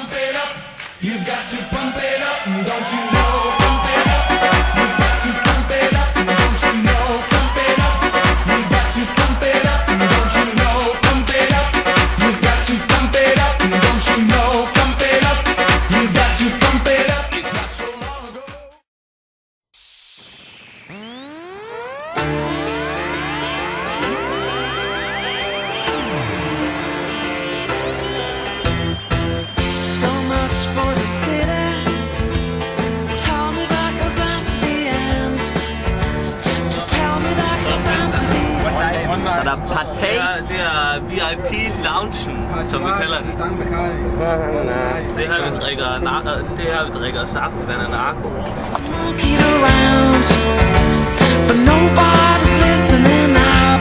pump it up. You've got to pump it up, don't you know? Pump it up. You've got to pump it up, don't you know? Pump it up. You've got to pump it up, don't you know? Pump it up. You've got to pump it up, don't you know? Pump it up. You've got to pump it up. It's not so long ago. So much for the city. Tell me that you'll dance to the end. Just tell me that you'll dance to the end. Så der er partay. Det er VIP-loungen, som vi kalder det. Det her vi drikker saftevand af narko. Monkeyed around, but nobody's listening up.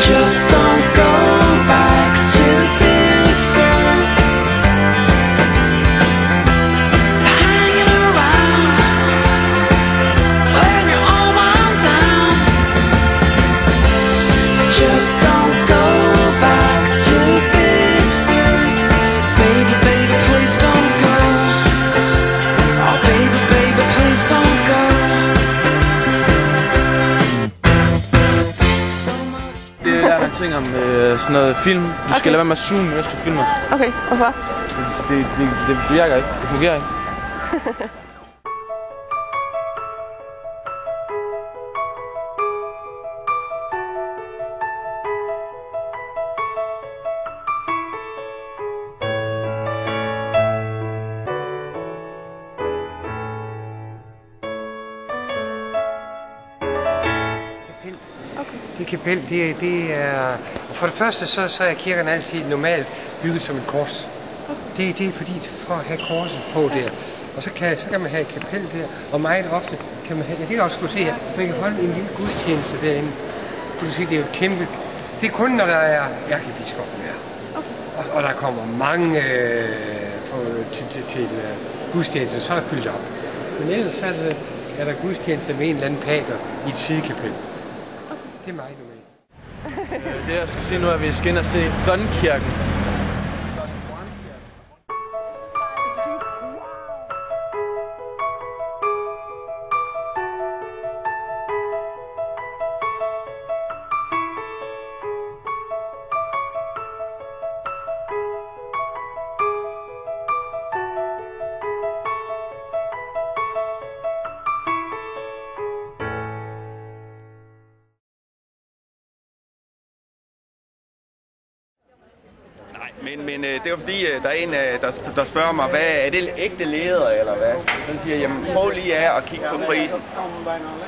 Just don't go back to Big Sur. Hanging around when you're all wound down. Just don't go back to Big Sur. Baby, baby, please don't go. Oh, baby, baby, please don't go. So much. Det er en ting om sådan noget film. Du skal lade være med at zoome, mens du filmer. Okay, hvorfor? Det virker ikke. Det fungerer ikke. Det kapel, det er... For det første, så er kirken altid normalt bygget som et kors. Det er fordi, for at have korset på der. Og så kan man have et kapel der, og meget ofte kan man have... Jeg kan også skulle se her, man kan holde en lille gudstjeneste derinde. Det vil sige, det er jo et kæmpe... Det er kun, når der er ærkebiskoppen her. Okay. Og der kommer mange til gudstjenesten, så er der fyldt op. Men ellers så er der gudstjeneste med en eller anden pater i et sidekapel. Det er meget normalt. Det jeg skal se nu er, at vi skal ind og se Donkirken. Men det er jo fordi, der er en, der spørger mig, hvad er det ægte læder, eller hvad? Så siger jeg, jamen prøv lige at kigge på prisen.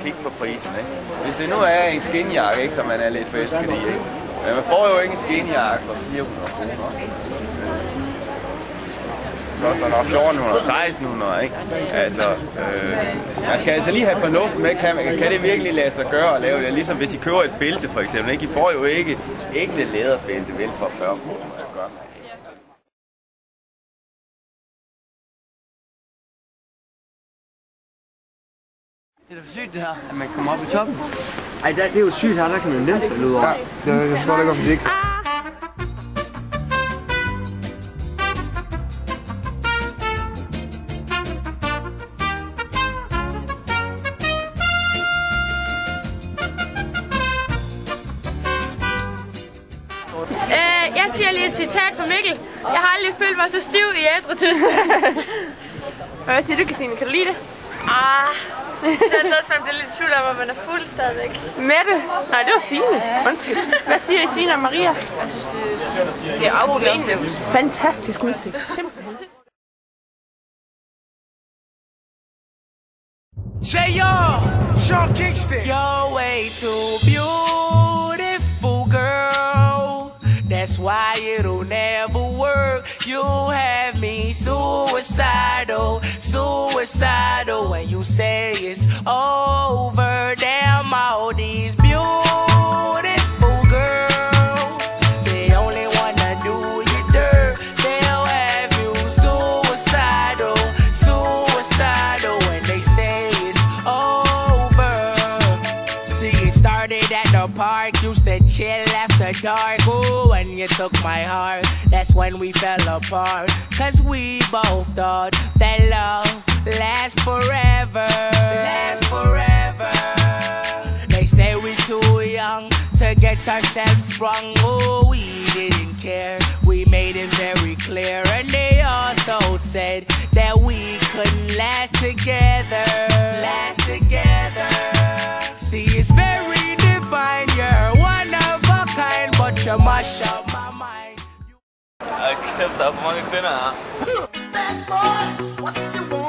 Kig på prisen, ikke? Hvis det nu er en skinjakke, ikke, som man er lidt forelsket i, ikke? Men man får jo ikke en skinjakke for 400 kroner. Det koster nok 1400, 1600, ikke? Altså, man skal altså lige have fornuft med, kan det virkelig lade sig gøre at lave det? Ligesom hvis I køber et bælte for eksempel, ikke? I får jo ikke ægte læderbælte vel for 40 kroner. Det er da for sygt det her, at man kommer op i toppen. Ej, det er jo sygt her, der kan man jo nemt falde ud over. Ja, jeg forstår det godt, fordi det ikke... Jeg siger lige et citat fra Mikkel. Jeg har aldrig følt mig så stiv i ædru tilstand. Hvad siger du, Christine? Kan du lide det? Jeg synes altså også, man bliver lidt i tvivl om, at man er fuld stadigvæk. Mette? Nej, det var Signe. Undskyld. Hvad siger I, Signe og Maria? Jeg synes, det er afrundende. Fantastisk musik. Simpelthen. Say yo, Sean Kingston. You're way too beautiful, girl. That's why it'll never work. You have me suicidal, suicidal. When you say it's over, damn all these beautiful girls, they only wanna do you dirt. They'll have you suicidal, suicidal. When they say it's over. See, it started at the park, used to chill after dark. Oh, when you took my heart, that's when we fell apart. Cause we both thought that love lasts forever. Lasts forever. They say we too young to get ourselves sprung. Oh, we didn't care. We made it very clear. And they also said that we couldn't last together. Last together. See, it's very divine. You're one of a kind, but you mash up my mind. Kæft, der er for mange kvinder her. Bad boys, what you want?